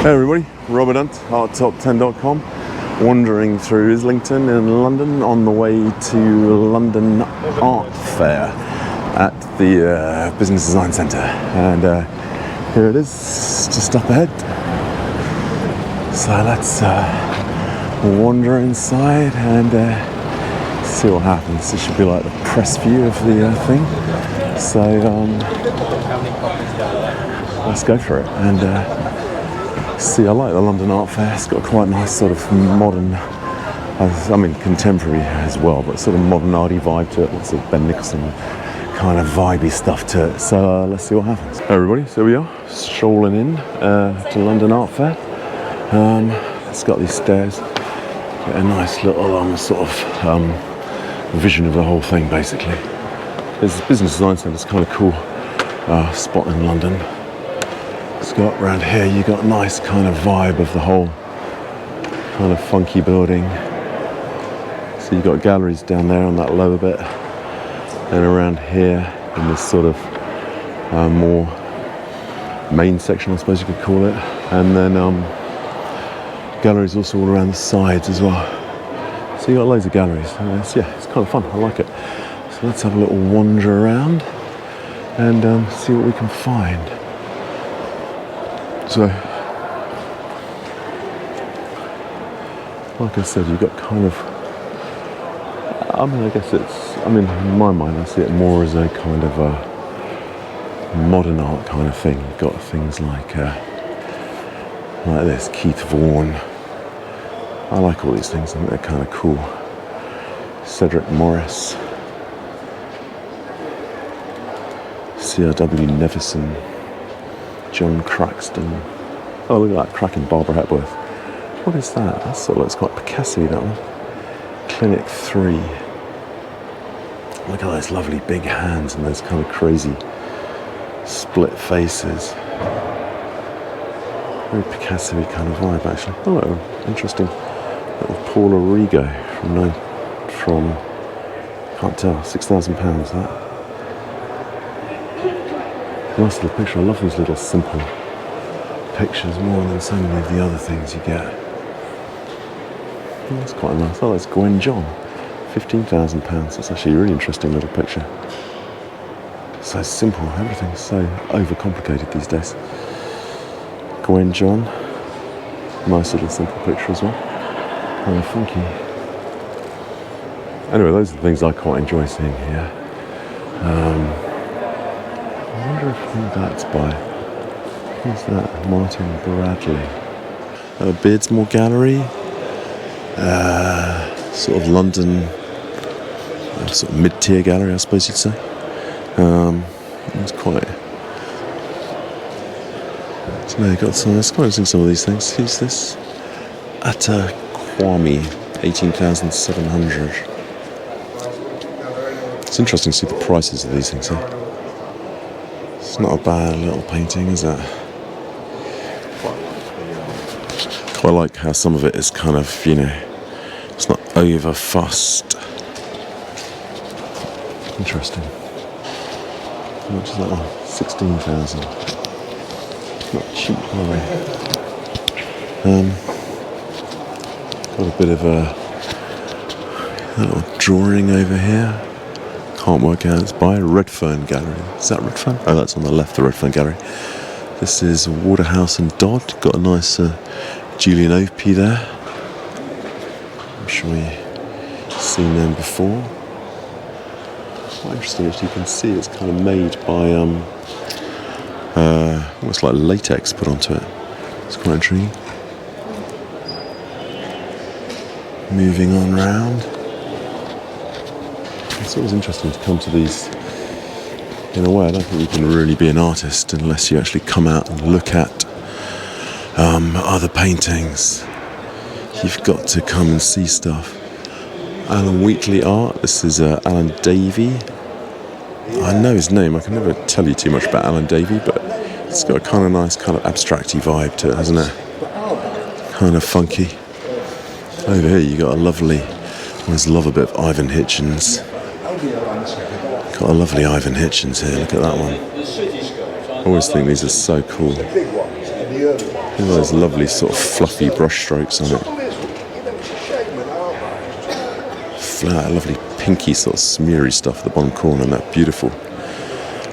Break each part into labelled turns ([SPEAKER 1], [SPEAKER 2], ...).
[SPEAKER 1] Hey everybody, Robert Dunt, arttop10.com, wandering through Islington in London on the way to London Art Fair at the Business Design Centre, and here it is, just up ahead. So let's wander inside and see what happens. This should be like the press view of the thing, so let's go for it and see. I like the London Art Fair. It's got quite a nice sort of modern, I mean contemporary as well, but sort of modern arty vibe to it. Lots of Ben Nicholson kind of vibey stuff to it. So let's see what happens. Hey everybody, so we are strolling in to London Art Fair. It's got these stairs. Get a nice little sort of vision of the whole thing basically. There's a Business Design Centre. It's kind of cool spot in London. It's got around here, you got a nice kind of vibe of the whole kind of funky building. So you've got galleries down there on that lower bit, and around here in this sort of more main section, I suppose you could call it, and then galleries also all around the sides as well. So you got loads of galleries. It's kind of fun. I like it. So let's have a little wander around and see what we can find. So, like I said, you've got kind of, I guess in my mind, I see it more as a kind of a modern art kind of thing. You've got things like this, Keith Vaughan. I like all these things, I think they're kind of cool. Cedric Morris. C.R.W. Nevison. John Craxton. Oh, look at that cracking Barbara Hepworth. What is that? That sort of looks quite Picasso, that one. Clinic 3. Look at those lovely big hands and those kind of crazy split faces. Very Picasso-y kind of vibe, actually. Oh, interesting little Paula Rigo from can't tell, £6,000 that. Nice little picture. I love these little simple pictures more than so many of the other things you get. Oh, that's quite nice. Oh, that's Gwen John, £15,000. That's actually a really interesting little picture. So simple. Everything's so overcomplicated these days. Gwen John, nice little simple picture as well. Kind of funky. Anyway, those are the things I quite enjoy seeing here. I wonder who that's by. Who's that? Martin Bradley. Beardsmore Gallery. Sort of London, sort of mid-tier gallery, I suppose you'd say. It's quite. I don't know, got some. It's quite interesting, some of these things. Who's this? Atta Kwame, 18,700. It's interesting to see the prices of these things here. It's not a bad little painting, is it? Quite like how some of it is kind of, it's not over fussed. Interesting. How much is that one? 16,000. Not cheap, are they? Got a bit of a little drawing over here. Can't work out. It's by Redfern Gallery. Is that Redfern? Oh, that's on the left, the Redfern Gallery. This is Waterhouse and Dodge. Got a nice Julian Opie there. I'm sure you've seen them before. Quite interesting, as you can see, it's kind of made by almost like latex put onto it. It's quite intriguing. Moving on round. It's always interesting to come to these. In a way, I don't think you can really be an artist unless you actually come out and look at other paintings. You've got to come and see stuff. Alan Wheatley art. This is Alan Davey. I know his name. I can never tell you too much about Alan Davey, but it's got a kind of nice, kind of abstracty vibe to it, hasn't it? Kind of funky. Over here, you got a lovely. I always love a bit of Ivon Hitchens. Got a lovely Ivon Hitchens here, look at that one. I always think these are so cool. Look at those lovely sort of fluffy brush strokes on it. That lovely pinky sort of smeary stuff at the bottom corner, and that beautiful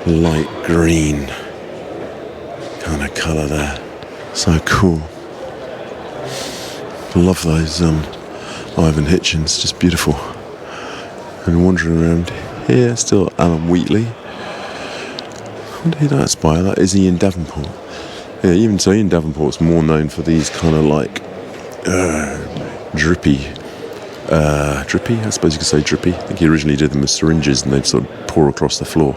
[SPEAKER 1] light green kind of colour there. So cool. Love those Ivon Hitchens, just beautiful. And wandering around here, still Alan Wheatley. I wonder who that's by. That is Ian Davenport. Yeah, even so, Ian Davenport's more known for these kind of like drippy, I suppose you could say drippy. I think he originally did them with syringes and they'd sort of pour across the floor.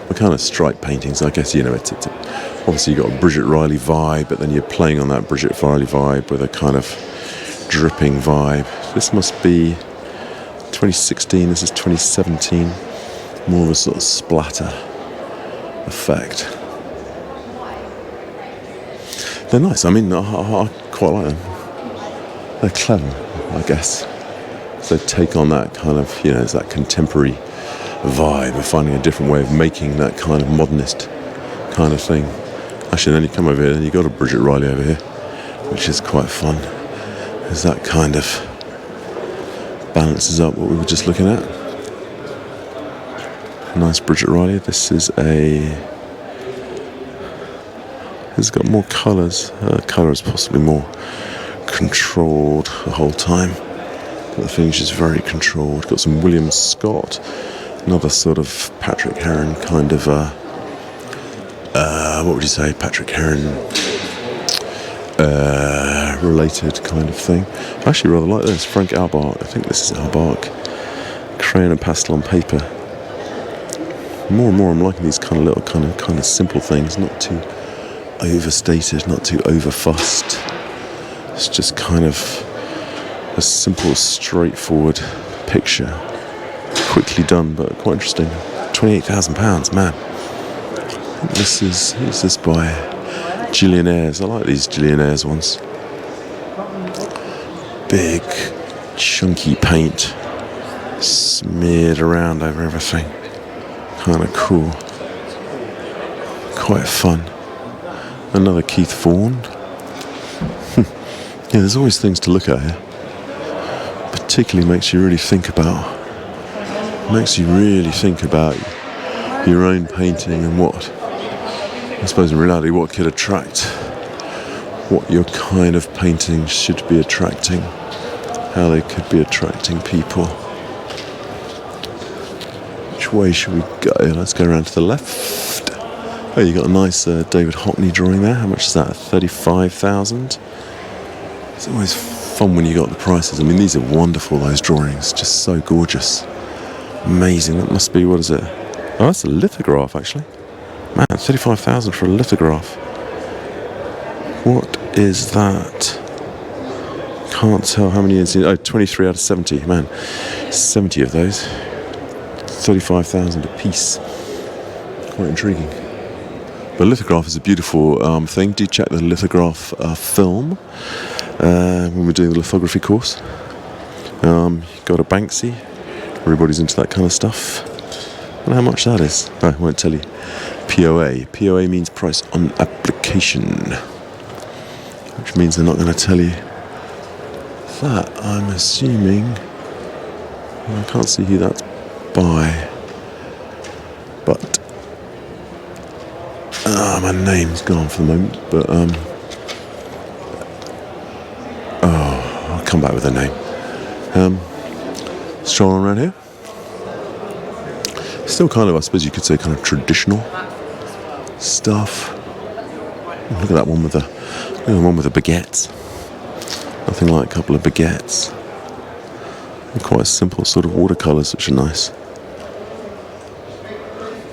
[SPEAKER 1] But kind of stripe paintings, I guess, it's obviously you've got a Bridget Riley vibe, but then you're playing on that Bridget Riley vibe with a kind of dripping vibe. This must be 2016, this is 2017. More of a sort of splatter effect. They're nice, I quite like them. They're clever, I guess. So take on that kind of, it's that contemporary vibe of finding a different way of making that kind of modernist kind of thing. Actually, then you come over here and you've got a Bridget Riley over here, which is quite fun. There's that kind of balances up what we were just looking at. Nice Bridget Riley. This is it's got more colours. Colour is possibly more controlled the whole time. The finish is very controlled. Got some William Scott, another sort of Patrick Heron kind of, what would you say, Patrick Heron related kind of thing. I actually rather like this, Frank Albark. I think this is Albark. Crayon and pastel on paper. More and more I'm liking these kind of little kind of simple things, not too overstated, not too overfussed. It's just kind of a simple, straightforward picture. Quickly done, but quite interesting. £28,000, man. I think who's this by? Julian Ayres. I like these Julian Ayres ones. Big, chunky paint smeared around over everything. Kind of cool. Quite fun. Another Keith Vaughan. Yeah, there's always things to look at here. Particularly makes you really think about your own painting and what, I suppose in reality, what could attract, what your kind of painting should be attracting, how they could be attracting people. Which way should we go? Let's go around to the left. Oh, you got a nice David Hockney drawing there. How much is that? 35,000. It's always fun when you got the prices. I mean, these are wonderful, those drawings, just so gorgeous, amazing. That must be, what is it? Oh, that's a lithograph, actually. Man, 35,000 for a lithograph. What is that? Can't tell how many is in. Oh, 23 out of 70. Man, 70 of those. 35,000 a piece. Quite intriguing. But lithograph is a beautiful thing. Do check the lithograph film. When we're doing the lithography course. Got a Banksy. Everybody's into that kind of stuff. I don't know how much that is. I won't tell you. POA. POA means price on application. Which means they're not going to tell you that, I'm assuming. I can't see who that's by. But my name's gone for the moment. But I'll come back with a name. Strolling around here. Still kind of, I suppose you could say, kind of traditional stuff. Look at that one with the baguettes. Nothing like a couple of baguettes. And quite simple sort of watercolours, which are nice.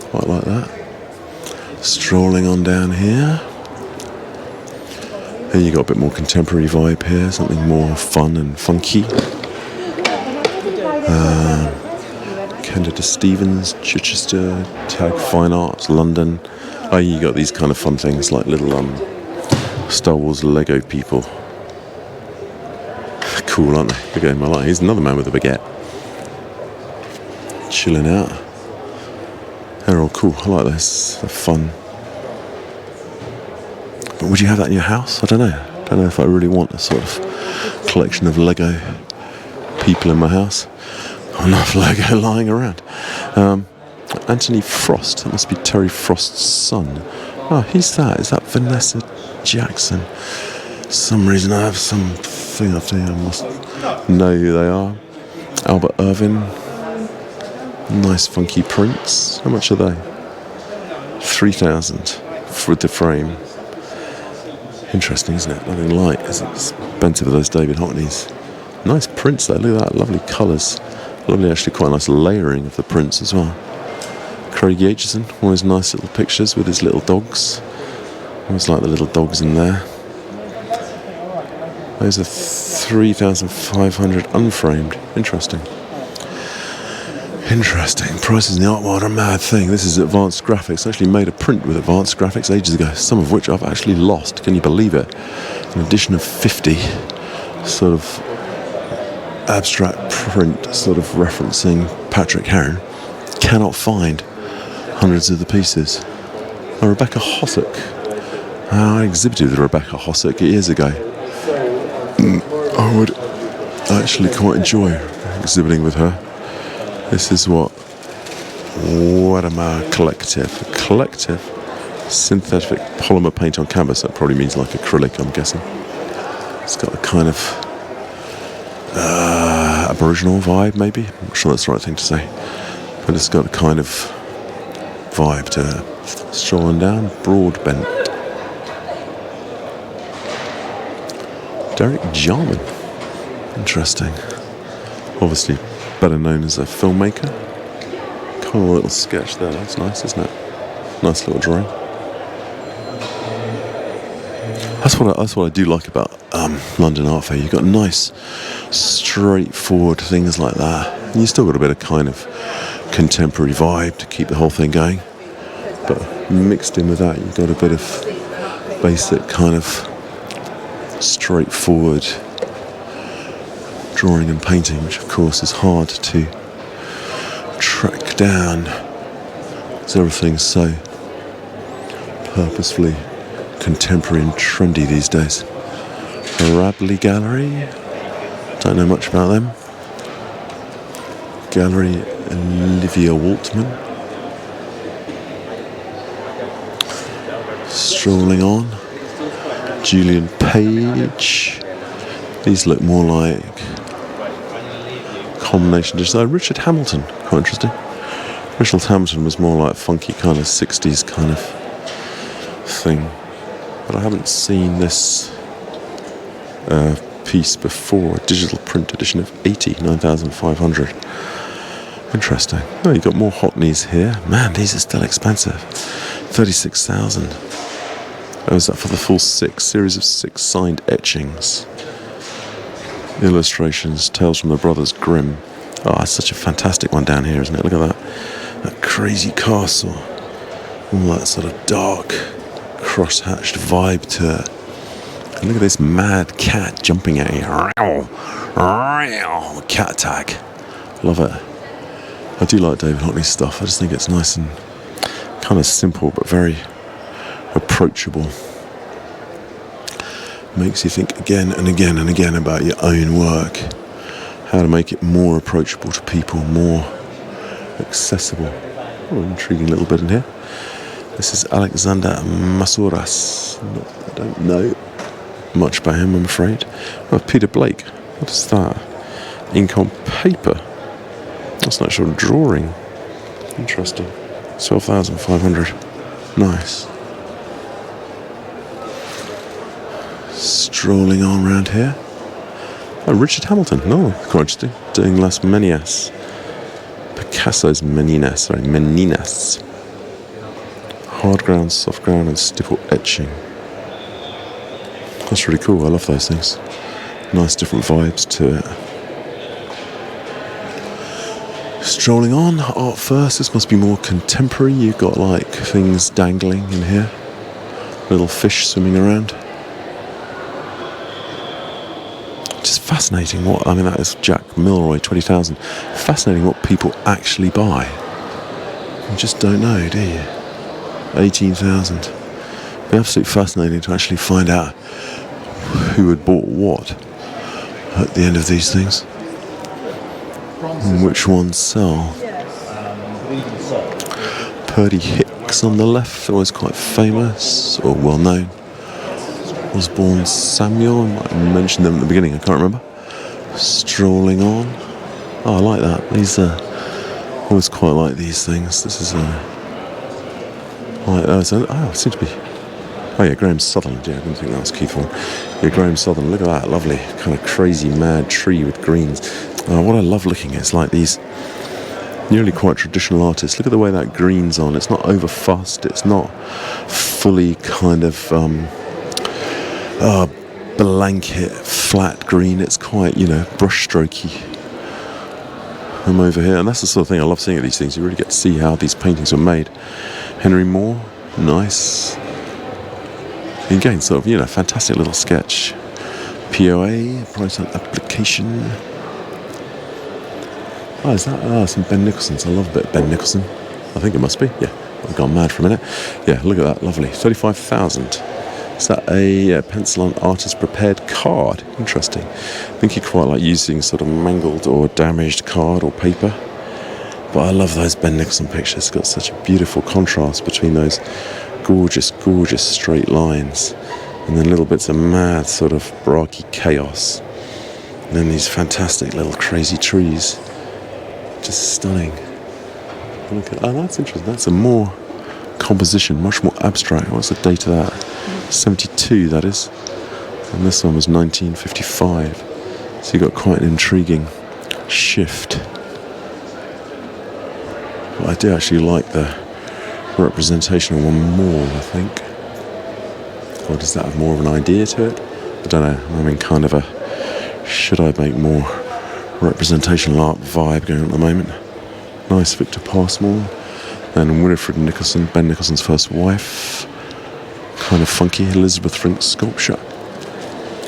[SPEAKER 1] Quite like that. Strolling on down here. Here you got a bit more contemporary vibe here, something more fun and funky. Candida Stevens, Chichester, Tag Fine Arts, London. Oh, you got these kind of fun things like little Star Wars Lego people. Cool, aren't they? Look at him, I like. Here's another man with a baguette. Chilling out. They're all cool. I like this. They're fun. But would you have that in your house? I don't know. I don't know if I really want a sort of collection of Lego people in my house. Enough Lego lying around. Anthony Frost, that must be Terry Frost's son. Oh, he's that. Is that Vanessa Jackson? For some reason I have something I think I must know who they are. Albert Irvin. Nice funky prints. How much are they? 3,000 for the frame. Interesting, isn't it? Nothing light. It's expensive of those David Hockneys. Nice prints though. Look at that. Lovely colours. Lovely, actually, quite nice layering of the prints as well. Craig Aitchison, one of his nice little pictures with his little dogs. I always like the little dogs in there. Those are 3,500 unframed. Interesting. Interesting. Prices in the art world are a mad thing. This is Advanced Graphics. I actually made a print with Advanced Graphics ages ago, some of which I've actually lost. Can you believe it? An edition of 50, sort of abstract print, sort of referencing Patrick Heron. Cannot find hundreds of the pieces. Oh, Rebecca Hotak. I exhibited with Rebecca Hotak years ago. I would actually quite enjoy exhibiting with her. This is what am I collective synthetic polymer paint on canvas. That probably means like acrylic, I'm guessing. It's got a kind of Aboriginal vibe, maybe. I'm not sure that's the right thing to say, but it's got a kind of vibe to it. Strolling down Broadbent. Derek Jarman. Interesting. Obviously better known as a filmmaker. Kind of a little sketch there. That's nice, isn't it? Nice little drawing. That's what I do like about London Art Fair. You've got nice, straightforward things like that. And you still got a bit of kind of contemporary vibe to keep the whole thing going. But mixed in with that, you've got a bit of basic kind of straightforward drawing and painting, which of course is hard to track down. So everything's so purposefully contemporary and trendy these days. Rabley Gallery, don't know much about them. Gallery Olivia Waltman. Strolling on. Julian Page. These look more like combination dishes. Oh, Richard Hamilton, quite interesting. Richard Hamilton was more like funky kind of 60s kind of thing. But I haven't seen this piece before. A digital print edition of 9,500. Interesting. Oh, you've got more Hockneys here. Man, these are still expensive. 36,000. Oh, is that for the full series of 6 signed etchings? Illustrations, Tales from the Brothers Grimm. Oh, that's such a fantastic one down here, isn't it? Look at that. That crazy castle. All that sort of dark, cross-hatched vibe to it. And look at this mad cat jumping at you. Cat attack. Love it. I do like David Hockney's stuff. I just think it's nice and kind of simple, but very approachable. Makes you think again and again and again about your own work. How to make it more approachable to people, more accessible. Oh, intriguing little bit in here. This is Alexander Masouras. I don't know much about him, I'm afraid. Oh, Peter Blake. What is that? Ink on paper. That's an actual drawing. Interesting. 12,500. Nice. Strolling on around here. Oh, Richard Hamilton. No, quite interesting. Doing Las Meninas. Picasso's Meninas. Meninas. Hard ground, soft ground, and stipple etching. That's really cool. I love those things. Nice different vibes to it. Strolling on, art first. This must be more contemporary. You've got like things dangling in here. Little fish swimming around. Just fascinating that is Jack Milroy, 20,000. Fascinating what people actually buy. You just don't know, do you? 18,000. be absolutely fascinating to actually find out who had bought what at the end of these things. And which ones sell. Purdy Hicks on the left, always quite famous, or well known. Osborne Samuel, I might have mentioned them at the beginning, I can't remember. Strolling on. Oh, I like that. These are always quite like these things. This is it seems to be. Oh yeah, Graham Sutherland. Yeah, I didn't think that was Keith Vaughan. Yeah, Graham Sutherland. Look at that lovely kind of crazy mad tree with greens. What I love looking at is like these nearly quite traditional artists. Look at the way that green's on. It's not over fussed. It's not fully kind of blanket flat green. It's quite, brush strokey. I'm over here, and that's the sort of thing I love seeing at these things. You really get to see how these paintings were made. Henry Moore, nice. Again, sort of, fantastic little sketch. POA, price on application. Oh, is that some Ben Nicholson's? I love a bit of Ben Nicholson. I think it must be. Yeah, I've gone mad for a minute. Yeah, look at that, lovely. 35,000. Is that a pencil on artist prepared card? Interesting. I think you quite like using sort of mangled or damaged card or paper. But I love those Ben Nicholson pictures. It's got such a beautiful contrast between those gorgeous, gorgeous straight lines and then little bits of mad sort of braggy chaos. And then these fantastic little crazy trees. Just stunning. Look at, that's interesting. That's a more composition, much more abstract. What's the date of that? 72, that is. And this one was 1955. So you got quite an intriguing shift. But I do actually like the representational one more, I think. Or does that have more of an idea to it? I don't know. I'm in kind of a should I make more representational art vibe going on at the moment. Nice Victor Pasmore. And Winifred Nicholson, Ben Nicholson's first wife. Kind of funky Elizabeth Frink sculpture.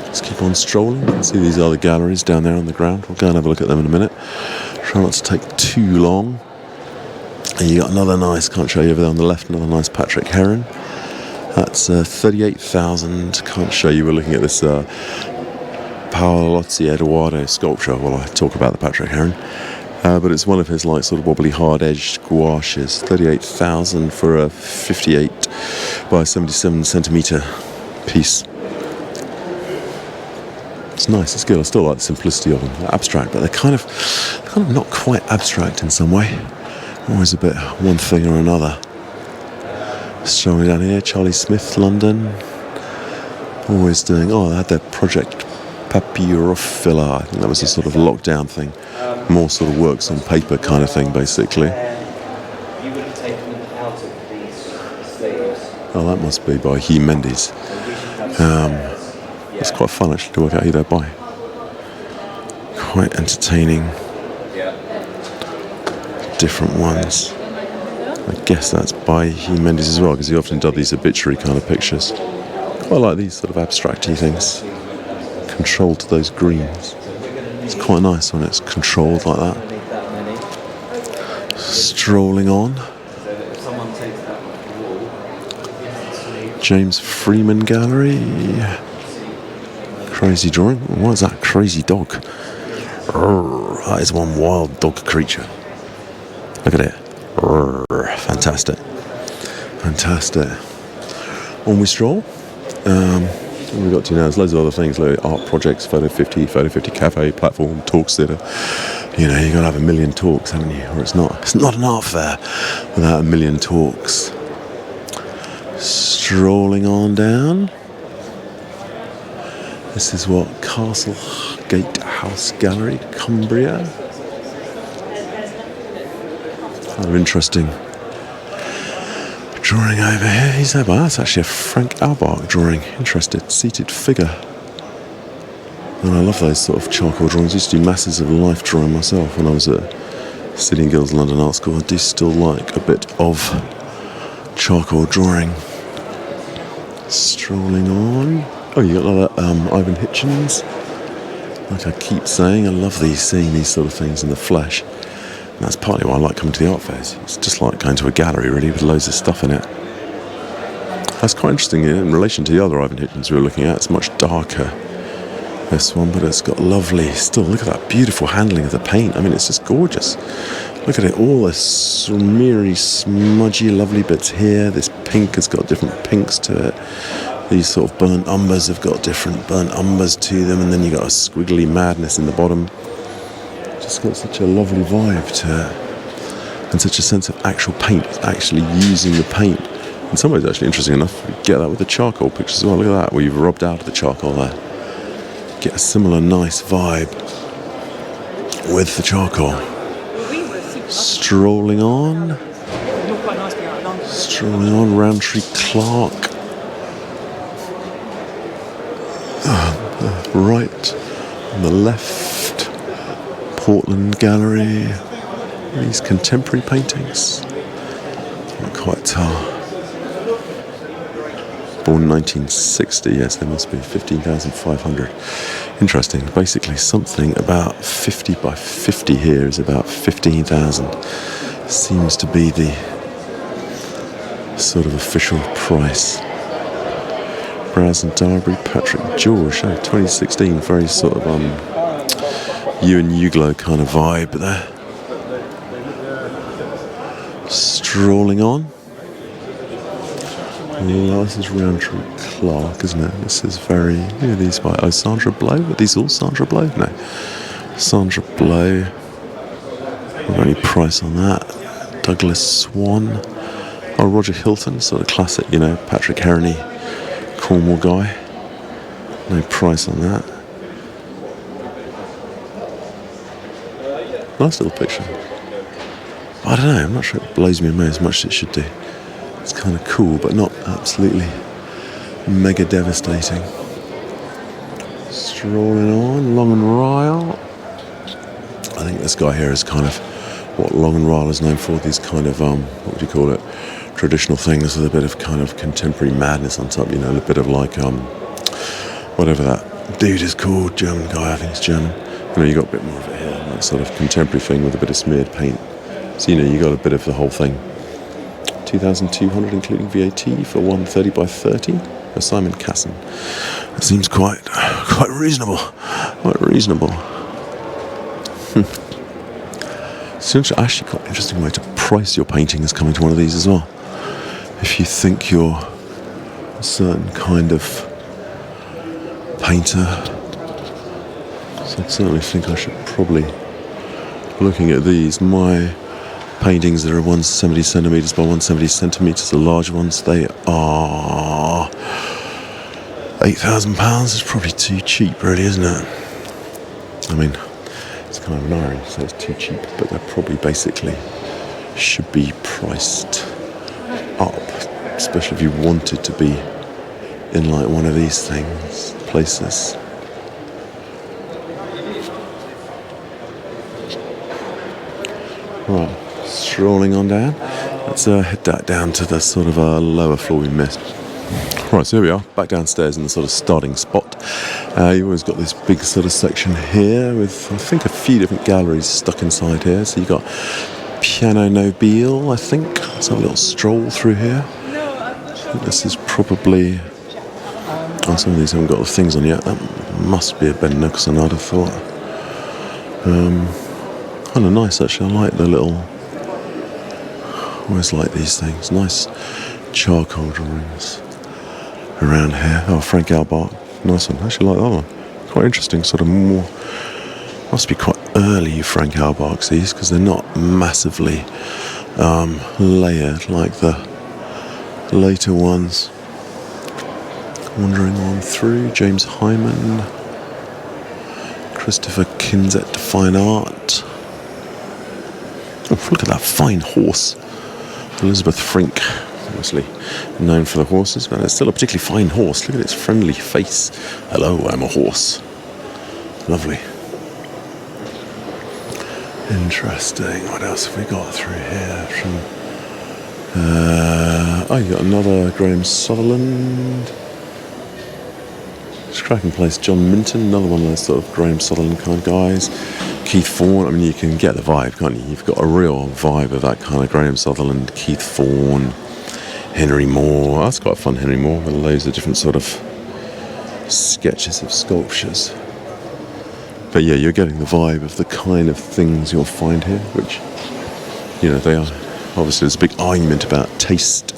[SPEAKER 1] Let's keep on strolling. You can see these other galleries down there on the ground. We'll go and have a look at them in a minute. Try not to take too long. And you got another nice, can't show you over there on the left, another nice Patrick Heron. That's 38,000. Can't show you. We're looking at this Paolozzi Edoardo sculpture while I talk about the Patrick Heron. But it's one of his like sort of wobbly hard-edged gouaches. 38,000 for a 58 by 77 centimetre piece. It's nice, it's good. I still like the simplicity of them. They're abstract, but they're kind of not quite abstract in some way. Always a bit one thing or another. Showing down here, Charlie Smith, London. Always doing, they had their project Papyrophila. I think that was a sort of lockdown thing. More sort of works on paper kind of thing, basically.
[SPEAKER 2] You would have taken them out of these sleeves.
[SPEAKER 1] Oh, that must be by Hugh Mendes. It's quite fun actually to work out who they're by. Quite entertaining. Different ones. I guess that's by Hugh Mendes as well, because he often does these obituary kind of pictures. Quite like these sort of abstract-y things. Controlled to those greens. It's quite nice when it's controlled like that. Strolling on. James Freeman Gallery. Crazy drawing. What is that? Crazy dog. That is one wild dog creature. Look at it. Fantastic. Fantastic. On we stroll. What we've got to now, there's loads of other things, like art projects, Photo 50 Cafe, platform, talks theatre. You've got to have a million talks, haven't you? Or it's not an art fair without a million talks. Strolling on down. This is what Castle Gatehouse Gallery, Cumbria. Kind of interesting drawing over here. He's there, but that's actually a Frank Albark drawing. Interested, seated figure. And I love those sort of charcoal drawings. I used to do masses of life drawing myself when I was at City and Guilds London Art School. I do still like a bit of charcoal drawing. Strolling on. Oh, you got another Ivon Hitchens. Like I keep saying, I love seeing these sort of things in the flesh. And that's partly why I like coming to the art fairs. It's just like going to a gallery, really, with loads of stuff in it. That's quite interesting in relation to the other Ivon Hitchens we were looking at. It's much darker, this one, but it's got lovely, still, look at that beautiful handling of the paint. I mean, it's just gorgeous. Look at it, all this smeary, smudgy, lovely bits here. This pink has got different pinks to it. These sort of burnt umbers have got different burnt umbers to them, and then you've got a squiggly madness in the bottom. Just got such a lovely vibe to it, and such a sense of actual paint, actually using the paint. In some ways, actually, interesting enough, you get that with the charcoal pictures as well. Look at that, where you've rubbed out of the charcoal there. Get a similar nice vibe with the charcoal. Strolling on, Roundtree Clark. Right on the left, Portland Gallery. These contemporary paintings. Can't quite tell. Born 1960, yes, there must be 15,500. Interesting. Basically, something about 50 by 50 here is about 15,000. Seems to be the sort of official price. Browse and Darby, Patrick George, 2016, very sort of Ewan Uglow kind of vibe there. Strolling on. Oh, this is Roundtree Clark, isn't it? This is very, who are these by? Oh, Sandra Blow? Are these all Sandra Blow? No. Sandra Blow. Got any price on that? Douglas Swan. Oh, Roger Hilton, sort of classic, you know, Patrick Heroney, Cornwall guy. No price on that. Nice little picture. I don't know, I'm not sure it blows me away as much as it should do. It's kind of cool, but not absolutely mega devastating. Strolling on, Long and Ryle. I think this guy here is kind of what Long and Ryle is known for, these kind of, what would you call it, traditional things with a bit of kind of contemporary madness on top, you know, a bit of like, whatever that dude is called, German guy, I think it's German. You know, you got a bit more of it here, that sort of contemporary thing with a bit of smeared paint. So, you know, you got a bit of the whole thing. 2,200 including VAT for 130 by 30 for Simon Casson. That seems quite reasonable. Quite reasonable. It's actually quite an interesting way to price your painting as coming to one of these as well. If you think you're a certain kind of painter, so I certainly think I should probably, looking at these, my paintings that are 170 centimetres by 170 centimetres, the large ones, they are £8,000. It's probably too cheap, really, isn't it? I mean, it's kind of an irony, so it's too cheap, but they're probably basically should be priced up, especially if you wanted to be in like one of these places. Right. Strolling on down. Let's head that down to the sort of lower floor we missed. Right, so here we are, back downstairs in the sort of starting spot. You always got this big sort of section here with, I think, a few different galleries stuck inside here. So you got Piano Nobile, I think. Let's have a little stroll through here. I think this is probably, oh, some of these haven't got the things on yet. That must be a Ben Nicholson, I'd have thought. Kind of nice, actually. I like the little, always like these things. Nice charcoal drawings around here. Oh, Frank Albart. Nice one. I actually like that one. Quite interesting. Sort of more, must be quite early Frank Albart's these, because they're not massively layered like the later ones. Wandering on through. James Hyman. Christopher Kinzet to Fine Art. Oh, look at that fine horse. Elizabeth Frink, obviously known for the horses, but it's still a particularly fine horse. Look at its friendly face. Hello, I'm a horse. Lovely. Interesting. What else have we got through here? You got another Graham Sutherland. Cracking place. John Minton, another one of those sort of Graham Sutherland kind of guys. Keith Vaughan, I mean, you can get the vibe, can't you? You've got a real vibe of that kind of Graham Sutherland, Keith Vaughan, Henry Moore. That's quite fun, Henry Moore, with loads of different sort of sketches of sculptures. But yeah, you're getting the vibe of the kind of things you'll find here, which, you know, they are. Obviously, there's a big argument about taste,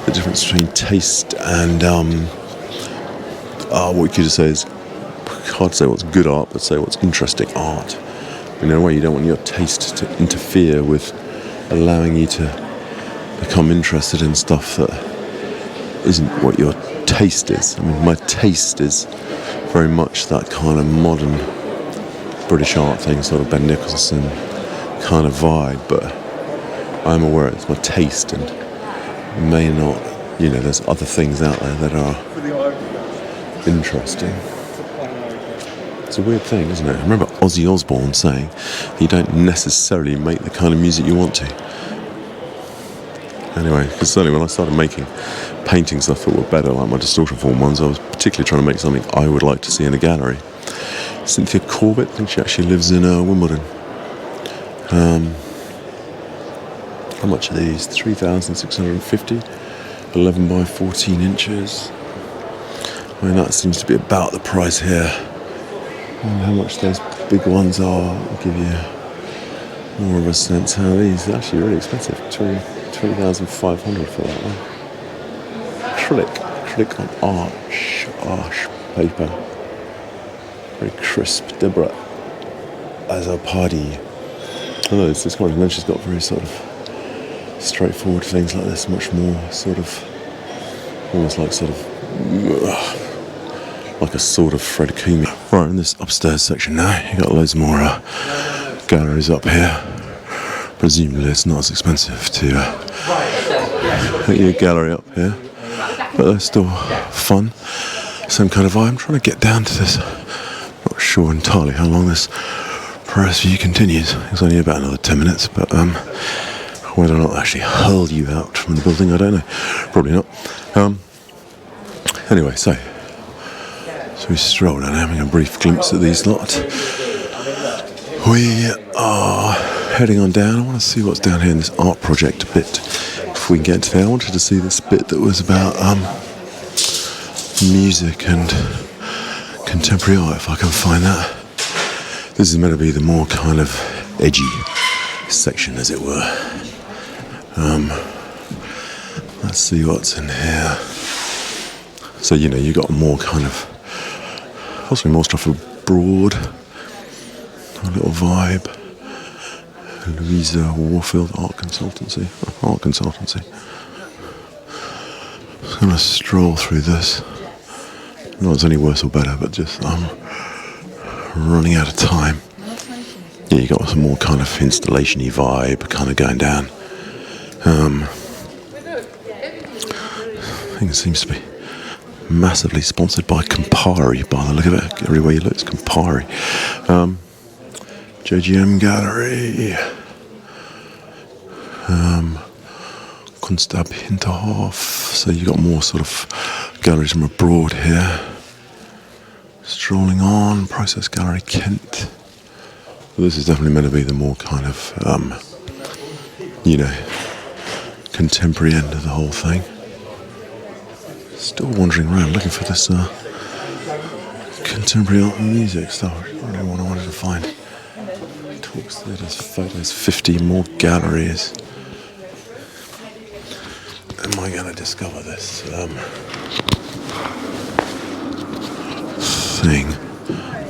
[SPEAKER 1] the difference between taste and, what you could say is, hard to say what's good art, but say what's interesting art. In a way, you don't want your taste to interfere with allowing you to become interested in stuff that isn't what your taste is. I mean, my taste is very much that kind of modern British art thing, sort of Ben Nicholson kind of vibe, but I'm aware it's my taste and may not, you know, there's other things out there that are interesting. It's a weird thing, isn't it? I remember Ozzy Osbourne saying you don't necessarily make the kind of music you want to. Anyway, because certainly when I started making painting stuff that were better, like my distortion form ones, I was particularly trying to make something I would like to see in a gallery. Cynthia Corbett, I think she actually lives in Wimbledon. How much are these? 3,650, 11 by 14 inches. I mean, that seems to be about the price here. And how much those big ones are, I'll give you more of a sense how these are actually really expensive. 20,500 for that one. Acrylic on arch paper. Very crisp. Deborah Azzopardi. I know this one, and then she's got very sort of straightforward things like this, much more sort of, almost like sort of, like a sort of Fred Coomey. Right, in this upstairs section now, you got loads more galleries up here. Presumably it's not as expensive to get your gallery up here, but they're still fun. Same kind of vibe. I'm trying to get down to this. Not sure entirely how long this press view continues. It's only about another 10 minutes, but whether or not they actually hurl you out from the building, I don't know. Probably not. Anyway, so we stroll down, having a brief glimpse at these lot. We are heading on down. I want to see what's down here in this art project bit. If we can get to there, I wanted to see this bit that was about music and contemporary art, if I can find that. This is meant to be the more kind of edgy section, as it were. Let's see what's in here. So, you know, you got more kind of, possibly more stuff abroad. A little vibe. Louisa Warfield Art Consultancy. I'm going to stroll through this. Not it's any worse or better, but just running out of time. Yeah, you got some more kind of installation-y vibe kind of going down. I think it seems to be massively sponsored by Campari, by the look of it. Everywhere you look, it's Campari. JGM Gallery. Kunstab Hinterhof. So you got more sort of galleries from abroad here. Strolling on, Process Gallery Kent. This is definitely meant to be the more kind of, you know, contemporary end of the whole thing. Still wandering around looking for this contemporary art and music stuff. Really what I wanted to find. Talks, theatres, photos, 50 more galleries. Am I going to discover this thing?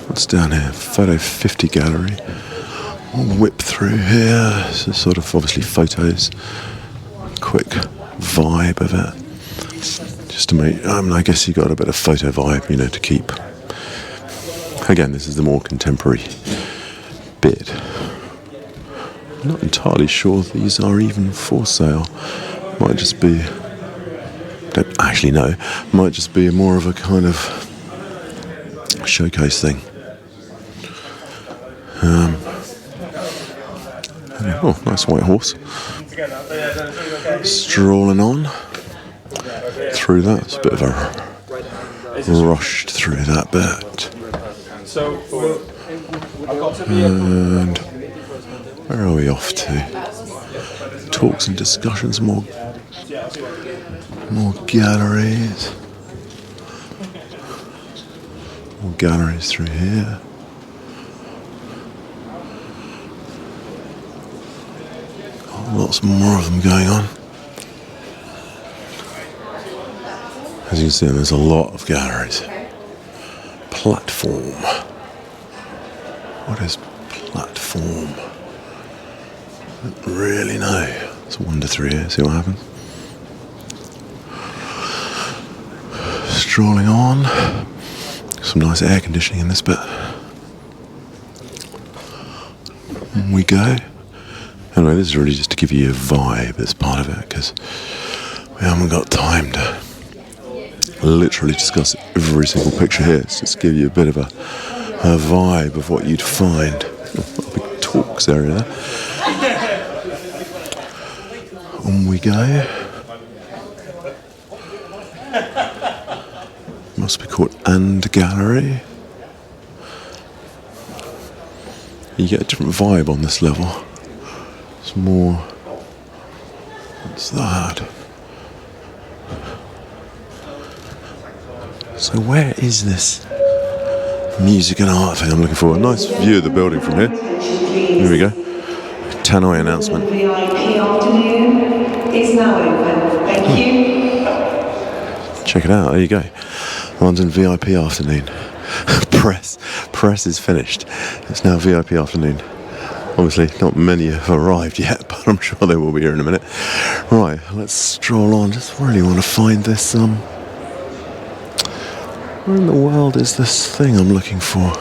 [SPEAKER 1] What's down here? Photo 50 gallery. I'll whip through here. So sort of obviously photos. Quick vibe of it. Just to make, I guess you got a bit of photo vibe, you know, to keep. Again, this is the more contemporary bit. I'm not entirely sure these are even for sale. Might just be, don't actually know, might just be more of a kind of showcase thing. Oh, nice white horse. Strolling on through that. It's a bit of a rushed through that bit. And where are we off to? Talks and discussions, more More galleries. More galleries through here. Lots more of them going on. As you can see, there's a lot of galleries. Platform. What is platform? I don't really know. Let's wander through here, see what happens. Strolling on. Some nice air conditioning in this bit. On we go. Anyway, this is really just to give you a vibe as part of it, because we haven't got time to literally discuss every single picture here. It's just to give you a bit of a vibe of what you'd find. Oh, a big talks area there. On we go. Must be called And Gallery. You get a different vibe on this level. It's more... What's that? So where is this music and art thing I'm looking for? A nice view of the building from here. Here we go. Tannoy announcement.
[SPEAKER 3] VIP afternoon is now open. Thank you.
[SPEAKER 1] Check it out. There you go. London VIP afternoon. Press is finished. It's now VIP afternoon. Obviously, not many have arrived yet, but I'm sure they will be here in a minute. Right, let's stroll on. Just really want to find this. Where in the world is this thing I'm looking for?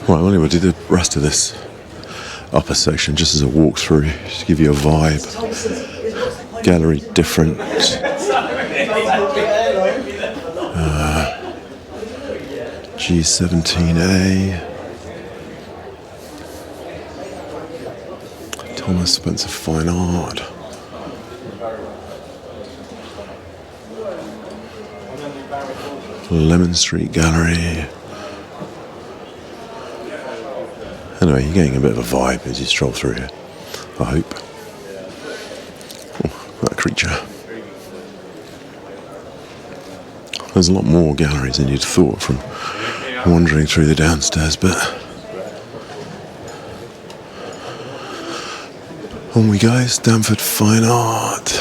[SPEAKER 1] Right, well, anyway, we'll do the rest of this upper section just as a walk through, just to give you a vibe. Gallery different. G17A. Thomas Spencer Fine Art. Lemon Street Gallery. Anyway, you're getting a bit of a vibe as you stroll through here, I hope. Oh, that creature. There's a lot more galleries than you'd thought from wandering through the downstairs bit. On we go, Stamford Fine Art.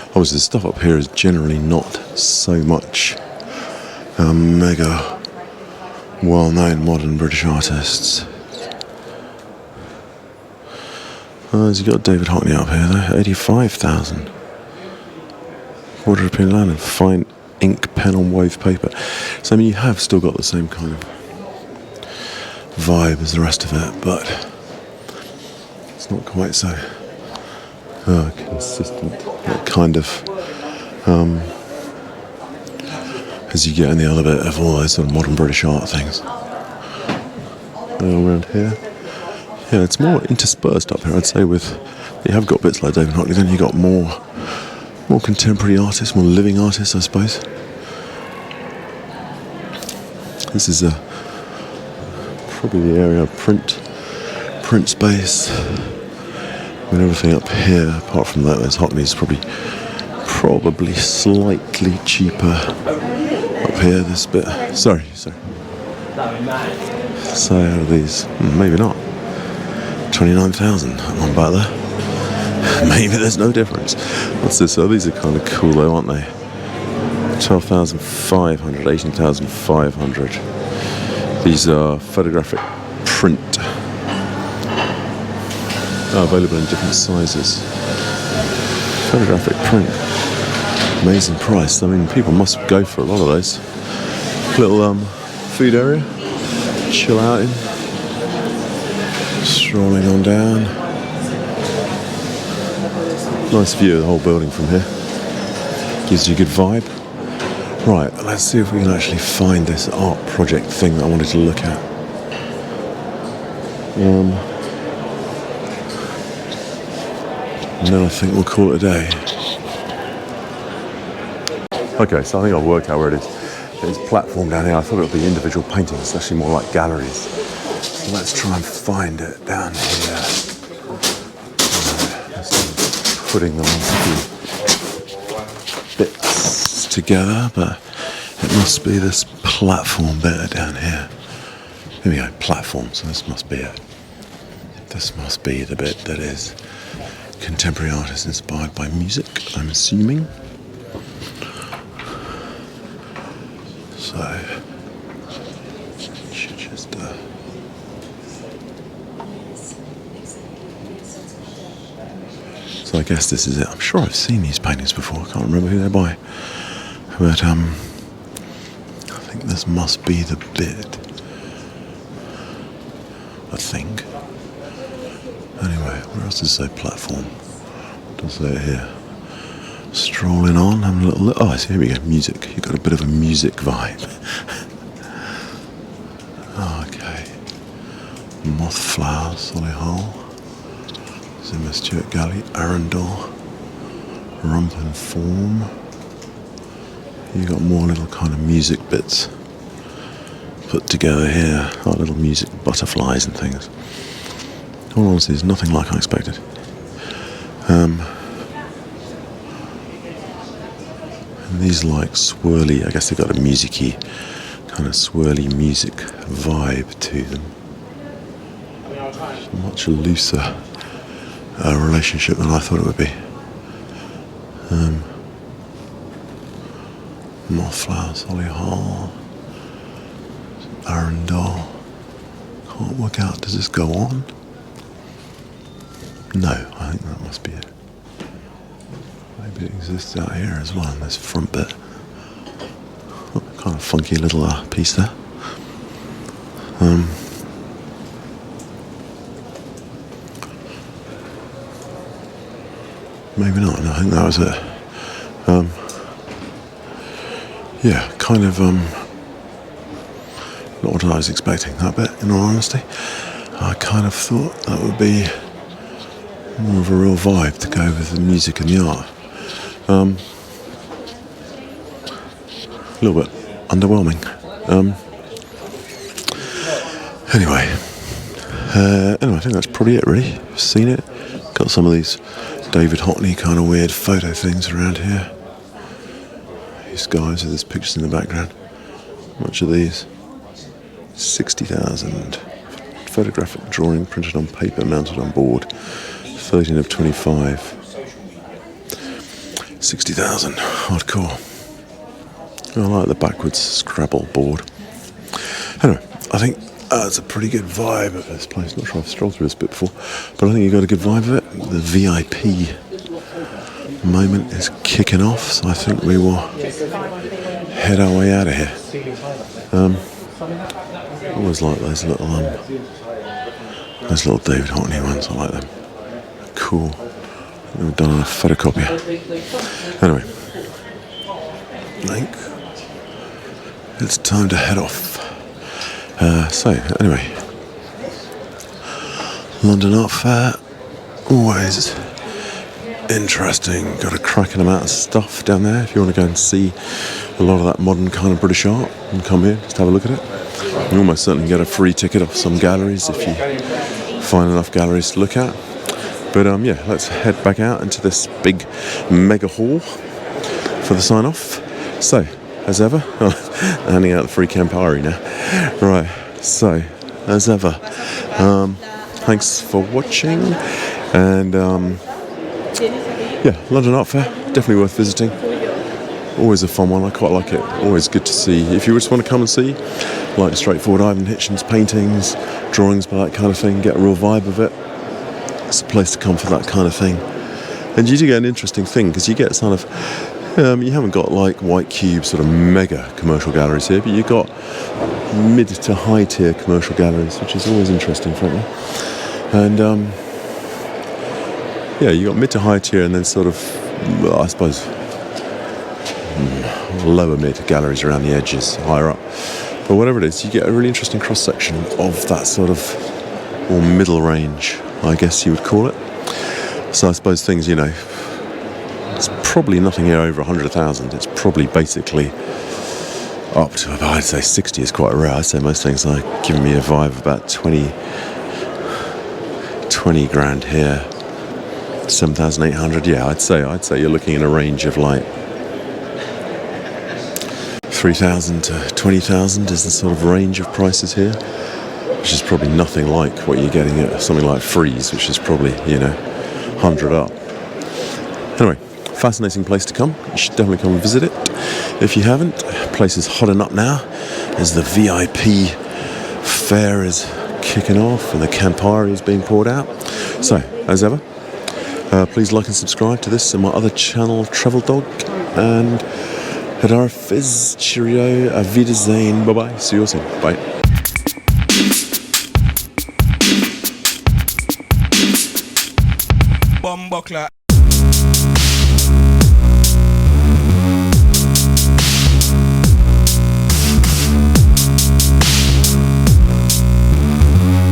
[SPEAKER 1] Obviously the stuff up here is generally not so much mega well-known modern British artists. You've got David Hockney up here though, 85,000. Quarter of European land, fine ink pen on wove paper. So I mean, you have still got the same kind of vibe as the rest of it, but it's not quite so consistent. That kind of as you get in the other bit of all those sort of modern British art things. Around here, yeah, it's more interspersed up here, I'd say. With you have got bits like David Hockney, then you got more contemporary artists, more living artists, I suppose. This is probably the area of print space. I mean, everything up here, apart from that, there's Hockney's probably slightly cheaper up here. This bit, sorry. So out of these, maybe not. 29,000 one back there. Maybe there's no difference. What's this? Oh, these are kind of cool though, aren't they? 12,500, 18,500. These are photographic print. Available in different sizes. Photographic print. Amazing price. I mean, people must go for a lot of those. Little food area. Chill out in. Strolling on down. Nice view of the whole building from here. Gives you a good vibe. Right, let's see if we can actually find this art project thing that I wanted to look at. And then I think we'll call it a day. Okay, so I think I've worked out where it is. It's platform down here. I thought it would be individual paintings. It's actually more like galleries. So let's try and find it down here. Putting them into bits together, but it must be this platform bit down here. Here we go, platform, so this must be it. This must be the bit that is contemporary artists inspired by music, I'm assuming. So, should just so I guess this is it. I'm sure I've seen these paintings before. I can't remember who they're by, but I think this must be the bit. I think. Anyway, where else does it say platform? What does it say here? Strolling on, having a little look. Oh, I see, here we go, music. You've got a bit of a music vibe. Okay. Moth Flower, Solihull. Zimmer Stewart Galley, Arundel. Rump and Form. You've got more little kind of music bits put together here, like little music butterflies and things. All honesty, it's nothing like I expected. And these like swirly, I guess they've got a music-y, kind of swirly music vibe to them. It's a much looser relationship than I thought it would be. Moth Flower, Solihull, Arundel. Can't work out, does this go on? No, I think that must be it. Maybe it exists out here as well, in this front bit. Oh, kind of funky little piece there. Maybe not, no, I think that was it. Yeah, kind of not what I was expecting, that bit, in all honesty. I kind of thought that would be more of a real vibe to go with the music and the art. A little bit underwhelming. Anyway, I think that's probably it really. Seen it. Got some of these David Hockney kind of weird photo things around here. These guys with these pictures in the background. Much of these. 60,000. Photographic drawing printed on paper, mounted on board. 13 of 25. 60,000. Hardcore. I like the backwards Scrabble board. Anyway, I think it's a pretty good vibe of this place. Not sure I've strolled through this bit before, but I think you got a good vibe of it. The VIP moment is kicking off, so I think we will head our way out of here. Always like those little David Hockney ones. I like them. Cool. We've done a photocopier. Anyway, I think it's time to head off. Anyway, London Art Fair, always interesting. Got a cracking amount of stuff down there. If you want to go and see a lot of that modern kind of British art, and come here, just have a look at it. You almost certainly get a free ticket off some galleries if you find enough galleries to look at. But yeah, let's head back out into this big mega hall for the sign off. So, as ever, handing out the free Campari now. Right, so, as ever, thanks for watching, and yeah, London Art Fair, definitely worth visiting. Always a fun one, I quite like it. Always good to see. If you just want to come and see, like straightforward Ivon Hitchens paintings, drawings by that kind of thing, get a real vibe of it. It's a place to come for that kind of thing. And you do get an interesting thing, because you get sort of, you haven't got like White Cube sort of mega commercial galleries here, but you've got mid to high tier commercial galleries, which is always interesting, frankly. And yeah, you got mid to high tier, and then sort of, well, I suppose, lower mid galleries around the edges, higher up. But whatever it is, you get a really interesting cross section of that sort of more middle range, I guess you would call it. So I suppose things, you know, it's probably nothing here over 100,000. It's probably basically up to about, I'd say 60 is quite rare. I'd say most things are giving me a vibe of about 20 grand here. 7,800, yeah, I'd say you're looking in a range of like 3,000 to 20,000 is the sort of range of prices here, which is probably nothing like what you're getting at something like Freeze, which is probably, 100 up. Anyway, fascinating place to come. You should definitely come and visit it if you haven't. The place is hotting up now as the VIP fair is kicking off and the Campari is being poured out. So, as ever, please like and subscribe to this and my other channel, Travel Dog, and Hadara Fizz, cheerio, auf Wiedersehen, bye-bye, see you all soon, bye.
[SPEAKER 4] Bomba clock.